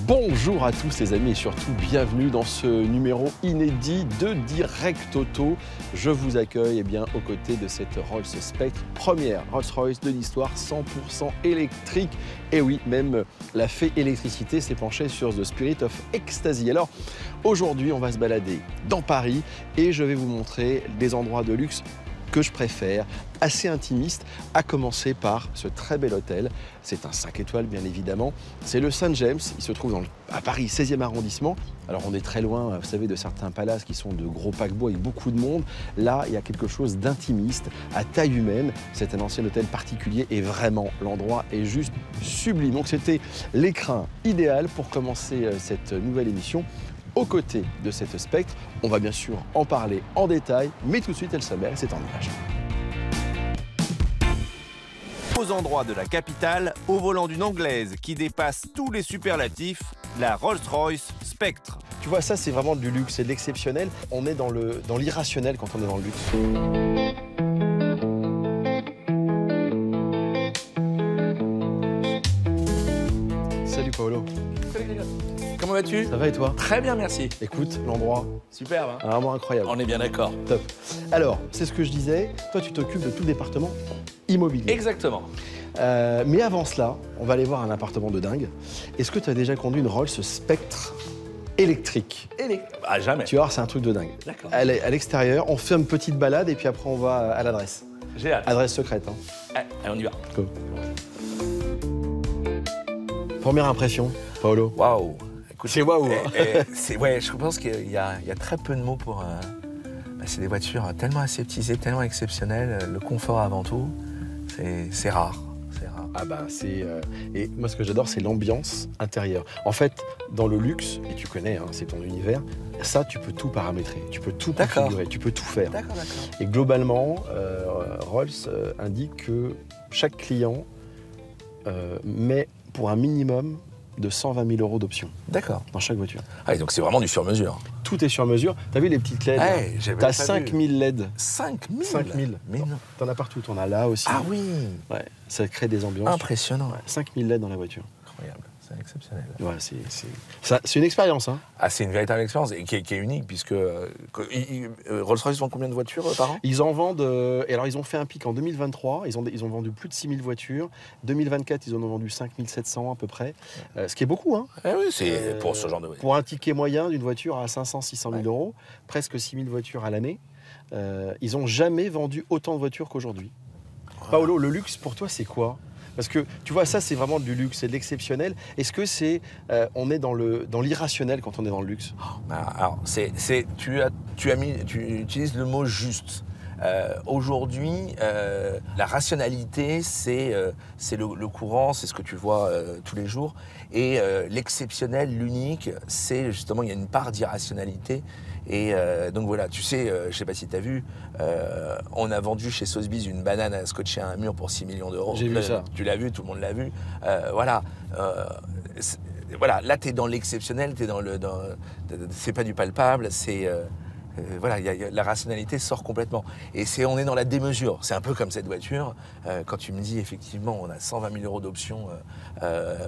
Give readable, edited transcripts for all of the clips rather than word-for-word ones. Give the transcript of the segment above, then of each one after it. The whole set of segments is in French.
Bonjour à tous les amis et surtout bienvenue dans ce numéro inédit de Direct Auto. Je vous accueille aux côtés de cette Rolls Spectre, première Rolls-Royce de l'histoire 100% électrique. Et oui, même la fée électricité s'est penchée sur The Spirit of Ecstasy. Alors aujourd'hui, on va se balader dans Paris et je vais vous montrer des endroits de luxe que je préfère, assez intimiste, à commencer par ce très bel hôtel. C'est un 5 étoiles, bien évidemment. C'est le St James, il se trouve à Paris, 16e arrondissement. Alors on est très loin, vous savez, de certains palaces qui sont de gros paquebots avec beaucoup de monde. Là, il y a quelque chose d'intimiste, à taille humaine. C'est un ancien hôtel particulier et vraiment, l'endroit est juste sublime. Donc c'était l'écrin idéal pour commencer cette nouvelle émission. Aux côtés de cette Spectre, on va bien sûr en parler en détail, mais tout de suite, elle sommaire, c'est en image. Aux endroits de la capitale, au volant d'une anglaise qui dépasse tous les superlatifs, la Rolls-Royce Spectre. Tu vois, ça, c'est vraiment du luxe, c'est de l'exceptionnel. On est dans l'irrationnel quand on est dans le luxe. Salut Paolo. Comment vas-tu? Ça va et toi? Très bien, merci. Écoute, l'endroit, Superbe, hein? vraiment incroyable. On est bien d'accord. Top. Alors, c'est ce que je disais, toi tu t'occupes de tout le département immobilier. Exactement. Mais avant cela, on va aller voir un appartement de dingue. Est-ce que tu as déjà conduit une Rolls Spectre électrique? Ah, jamais. Tu vas voir, c'est un truc de dingue. D'accord. À l'extérieur, on fait une petite balade et puis après on va à l'adresse. J'ai hâte. Adresse secrète. Hein. Allez, on y va. Go. Première impression, Paolo? Waouh. Écoute, C'est waouh. Ouais, je pense qu'il y a très peu de mots pour... c'est des voitures tellement aseptisées, tellement exceptionnelles. Le confort avant tout, c'est rare. Ah bah c'est... Et moi ce que j'adore c'est l'ambiance intérieure. En fait, dans le luxe, et tu connais, hein, c'est ton univers, ça tu peux tout paramétrer, tu peux tout configurer, tu peux tout faire. D'accord. Et globalement, Rolls indique que chaque client met pour un minimum de 120 000 euros d'options D'accord. dans chaque voiture. Ah, donc c'est vraiment du sur-mesure. Tout est sur mesure. T'as vu les petites LED? Ouais, j'avais T'as pas 5000 LED. 5000 5000. Mais non. T'en as partout, t'en as là aussi. Ah oui. Ouais, ça crée des ambiances. Impressionnant. Ouais, 5000 LED dans la voiture. Incroyable. C'est exceptionnel. Ouais, c'est une expérience, hein. Ah, c'est une véritable expérience et qui est unique puisque Rolls-Royce vend combien de voitures par an? Ils en vendent, et alors ils ont fait un pic en 2023, ils ont vendu plus de 6000 voitures. 2024, ils en ont vendu 5700 à peu près, ce qui est beaucoup, hein. Eh oui, c'est pour ce genre de... Pour un ticket moyen d'une voiture à 500-600 000 euros, presque 6000 voitures à l'année, ils n'ont jamais vendu autant de voitures qu'aujourd'hui. Paolo, le luxe pour toi, c'est quoi? Parce que tu vois, ça c'est vraiment du luxe, c'est de l'exceptionnel. Est-ce que on est dans l'irrationnel quand on est dans le luxe? Alors, tu utilises le mot juste. Aujourd'hui, la rationalité, c'est le courant, c'est ce que tu vois tous les jours. Et l'exceptionnel, l'unique, c'est justement, il y a une part d'irrationalité. Et donc voilà, tu sais, je sais pas si tu as vu, on a vendu chez Sotheby's une banane à scotcher à un mur pour 6 millions d'euros. J'ai vu ça. Tu l'as vu, tout le monde l'a vu. Voilà. Voilà, là, tu es dans l'exceptionnel, c'est pas du palpable, voilà, la rationalité sort complètement. Et on est dans la démesure. C'est un peu comme cette voiture. Quand tu me dis, effectivement, on a 120 000 euros d'options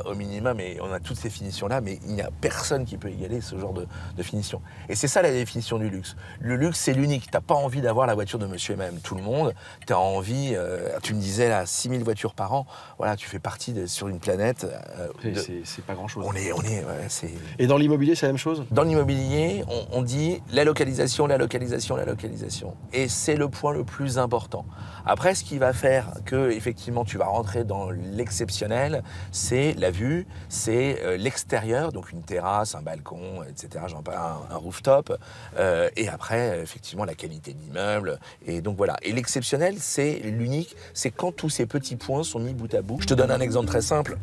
au minimum et on a toutes ces finitions-là, mais il n'y a personne qui peut égaler ce genre de finition. Et c'est ça la définition du luxe. Le luxe, c'est l'unique. Tu n'as pas envie d'avoir la voiture de monsieur et madame tout le monde. Tu as envie, tu me disais, là, 6 000 voitures par an. Voilà, tu fais partie sur une planète. C'est pas grand-chose. Et dans l'immobilier, c'est la même chose? Dans l'immobilier, on dit la localisation. Et c'est le point le plus important. Après, ce qui va faire que, effectivement, tu vas rentrer dans l'exceptionnel, c'est la vue, c'est l'extérieur, donc une terrasse, un balcon, etc. J'en parle, un rooftop. Et après, effectivement, la qualité de l'immeuble. Et donc voilà. Et l'exceptionnel, c'est l'unique, c'est quand tous ces petits points sont mis bout à bout. Je te donne un exemple très simple.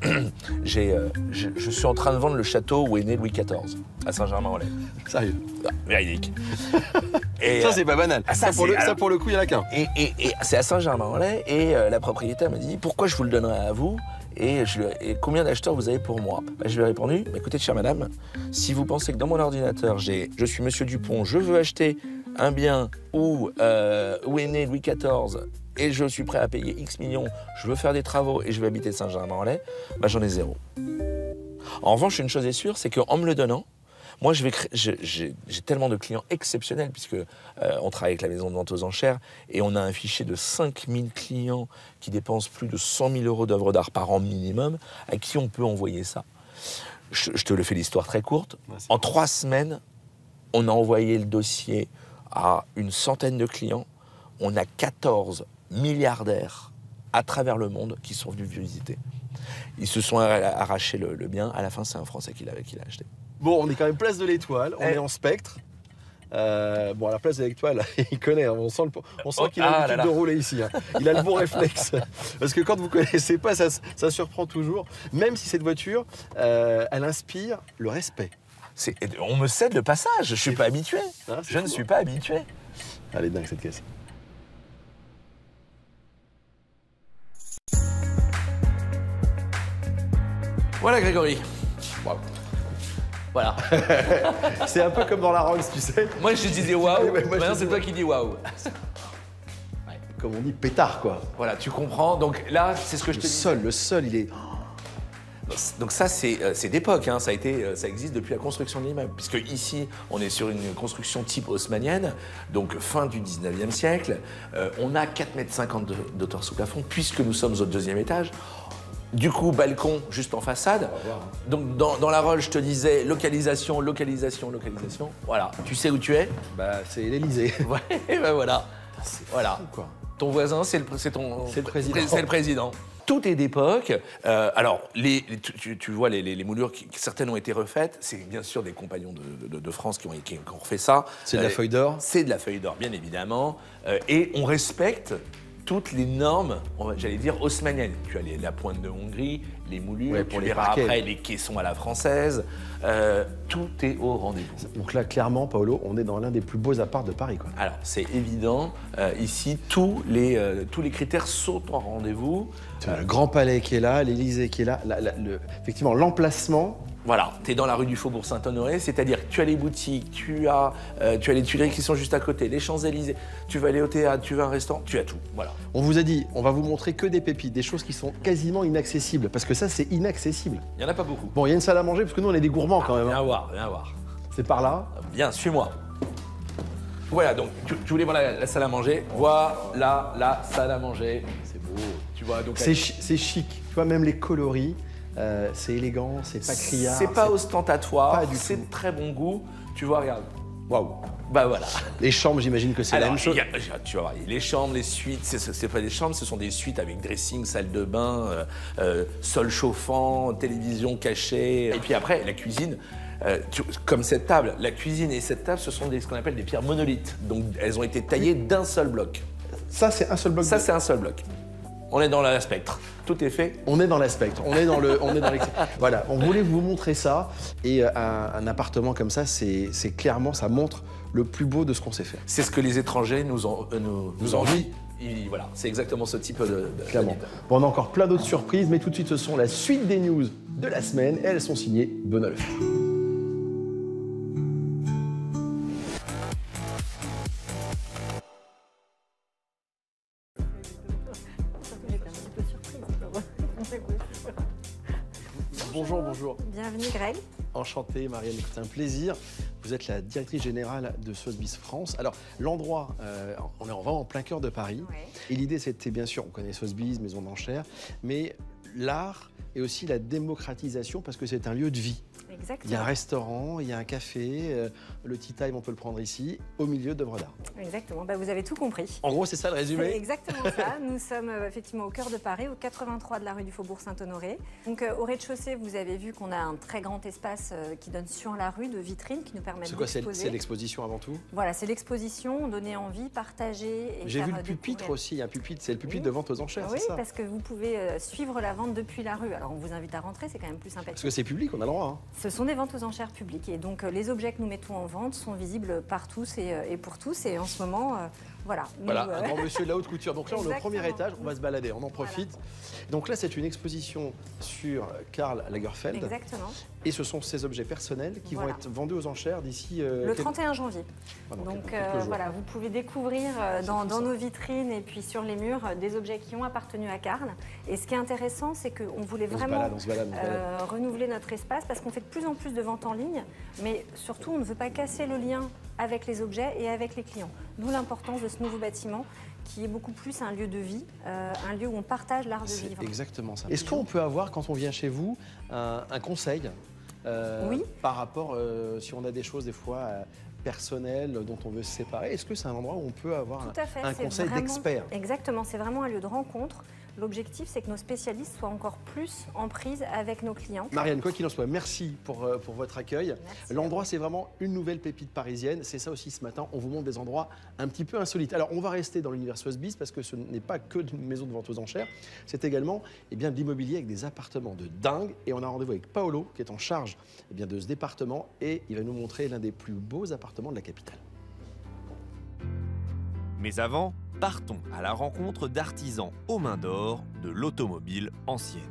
Je suis en train de vendre le château où est né Louis XIV, à Saint-Germain-en-Laye. Sérieux? Véridique. Et ça, c'est pas banal. Ça, pour le coup, il y en a qu'un. Et c'est à Saint-Germain-en-Laye, et la propriétaire m'a dit « Pourquoi je vous le donnerai à vous ? Et combien d'acheteurs vous avez pour moi ?» Je lui ai répondu « Écoutez, chère madame, si vous pensez que dans mon ordinateur, je suis monsieur Dupont, je veux acheter un bien où est né Louis XIV, et je suis prêt à payer X millions, je veux faire des travaux et je veux habiter Saint-Germain-en-Laye, j'en ai zéro. » En revanche, une chose est sûre, c'est qu'en me le donnant, moi, j'ai tellement de clients exceptionnels, puisque on travaille avec la maison de vente aux enchères, et on a un fichier de 5000 clients qui dépensent plus de 100 000 euros d'œuvres d'art par an minimum, à qui on peut envoyer ça. Je te le fais l'histoire très courte. Ouais, en 3 semaines, on a envoyé le dossier à une centaine de clients. On a 14 milliardaires à travers le monde qui sont venus visiter. Ils se sont arrachés le bien. À la fin, c'est un Français qui l'a acheté. Bon, on est quand même place de l'Étoile, on est en spectre. Bon, à la place de l'Étoile, il connaît, hein, on sent qu'il a l'habitude de rouler ici. Hein. Il a le bon réflexe. Parce que quand vous ne connaissez pas, ça surprend toujours. Même si cette voiture, elle inspire le respect. On me cède le passage, je ne suis pas habitué. Ah, je ne suis pas habitué. Elle est dingue cette caisse. Voilà Grégory. Wow. Voilà. C'est un peu comme dans la Rolls, tu sais. Moi je disais waouh, maintenant c'est toi qui dis waouh. Comme on dit, pétard quoi. Voilà, tu comprends. Donc là, c'est ce que je te dis. Le sol, il est... Donc ça, c'est d'époque, hein. Ça existe depuis la construction de l'immeuble. Puisque ici, on est sur une construction type haussmannienne, donc fin du 19e siècle. On a 4,50 m d'auteur sous plafond, puisque nous sommes au 2e étage. Du coup, balcon juste en façade. Donc dans la Rolls, je te disais localisation. Voilà, tu sais où tu es? Bah, c'est l'Élysée. Ouais, bah voilà. Voilà. Fou, quoi. Ton voisin, c'est le président. C'est le président. Tout est d'époque. Alors, tu vois, les moulures, certaines ont été refaites. C'est bien sûr des compagnons de France qui ont refait ça. C'est de la feuille d'or. C'est de la feuille d'or, bien évidemment. Et on respecte toutes les normes, j'allais dire, haussmanniennes. Tu as la pointe de Hongrie, les moulures, ouais, tu verras après les caissons à la française. Tout est au rendez-vous. Donc là, clairement, Paolo, on est dans l'un des plus beaux apparts de Paris, quoi. Alors, c'est évident. Ici, tous les critères sont en rendez-vous. Le Grand Palais qui est là, l'Élysée qui est là. Effectivement, l'emplacement... Voilà, tu es dans la rue du Faubourg Saint-Honoré, c'est-à-dire que tu as les boutiques, tu as les Tuileries qui sont juste à côté, les Champs-Élysées, tu vas aller au théâtre, tu vas à un restaurant, tu as tout. Voilà. On vous a dit, on va vous montrer que des pépites, des choses qui sont quasiment inaccessibles, parce que ça, c'est inaccessible. Il n'y en a pas beaucoup. Bon, il y a une salle à manger, parce que nous, on est des gourmands quand même. Viens voir. C'est par là. Viens, suis-moi. Voilà, donc tu voulais voir la salle à manger. Voilà la salle à manger. C'est beau. Tu vois, donc c'est chic. Tu vois, même les coloris. C'est élégant, c'est pas criard. C'est pas ostentatoire, c'est de très bon goût. Tu vois, regarde. Waouh. Bah voilà. Les chambres, j'imagine que c'est la même chose. Tu vas voir, les chambres, les suites, c'est pas des chambres, ce sont des suites avec dressing, salle de bain, sol chauffant, télévision cachée. Et puis après, la cuisine. Comme cette table, la cuisine et cette table, ce sont ce qu'on appelle des pierres monolithes. Donc elles ont été taillées d'un seul bloc. Ça, c'est un seul bloc. Ça, c'est un seul bloc. On est dans la spectre. Tout est fait. On est dans la spectre. On est dans Voilà. On voulait vous montrer ça. Et un appartement comme ça, c'est clairement, ça montre le plus beau de ce qu'on sait faire. C'est ce que les étrangers nous envient. Voilà, c'est exactement ce type de clairement. Bon, on a encore plein d'autres surprises, mais tout de suite, ce sont la suite des news de la semaine. Et elles sont signées Benoît Lefebvre. Bonjour. Bienvenue Greg. Enchanté Marianne, c'est un plaisir. Vous êtes la directrice générale de Sotheby's France. Alors l'endroit, on est vraiment en plein cœur de Paris. Ouais. Et l'idée c'était bien sûr, on connaît Sotheby's, maison d'enchères, mais l'art et aussi la démocratisation parce que c'est un lieu de vie. Exactement. Il y a un restaurant, il y a un café, le tea time on peut le prendre ici, au milieu d'œuvres d'art. Exactement, vous avez tout compris. En gros c'est ça le résumé. C'est exactement ça, nous sommes effectivement au cœur de Paris, au 83 de la rue du Faubourg Saint-Honoré. Donc au rez-de-chaussée, vous avez vu qu'on a un très grand espace qui donne sur la rue, de vitrines qui nous permettent d'exposer. C'est quoi, c'est l'exposition avant tout? Voilà, c'est l'exposition, donner envie, partager. J'ai vu le pupitre aussi, il y a un pupitre, c'est le pupitre de vente aux enchères, oui, c'est ça? Oui, parce que vous pouvez suivre la vente depuis la rue. Alors on vous invite à rentrer, c'est quand même plus sympathique. Parce que c'est public, on a le droit. Hein. Ce sont des ventes aux enchères publiques et donc les objets que nous mettons en vente sont visibles par tous et pour tous. Et en ce moment, Voilà. Voilà, un grand monsieur de la haute couture. Donc là, on est au premier Exactement. étage, on va se balader, on en profite. Voilà. Donc là, c'est une exposition sur Karl Lagerfeld. Exactement. Et ce sont ces objets personnels qui vont être vendus aux enchères d'ici... le 31 janvier. Donc voilà, vous pouvez découvrir dans nos vitrines et puis sur les murs des objets qui ont appartenu à Karl. Et ce qui est intéressant, c'est qu'on voulait vraiment renouveler notre espace parce qu'on fait de plus en plus de ventes en ligne, mais surtout, on ne veut pas casser le lien avec les objets et avec les clients. D'où l'importance de ce nouveau bâtiment qui est beaucoup plus un lieu de vie, un lieu où on partage l'art de vivre. C'est exactement ça. Est-ce qu'on peut avoir, quand on vient chez vous, un conseil oui. Par rapport, si on a des choses des fois personnelles dont on veut se séparer, est-ce que c'est un endroit où on peut avoir un conseil d'expert? Exactement, c'est vraiment un lieu de rencontre. L'objectif, c'est que nos spécialistes soient encore plus en prise avec nos clients. Marianne, quoi qu'il en soit, merci pour votre accueil. L'endroit, c'est vraiment une nouvelle pépite parisienne. C'est ça aussi ce matin, on vous montre des endroits un petit peu insolites. Alors, on va rester dans l'univers Sotheby's parce que ce n'est pas que une maison de vente aux enchères, c'est également de l'immobilier avec des appartements de dingue. Et on a rendez-vous avec Paolo, qui est en charge de ce département, et il va nous montrer l'un des plus beaux appartements de la capitale. Mais avant, partons à la rencontre d'artisans aux mains d'or de l'automobile ancienne.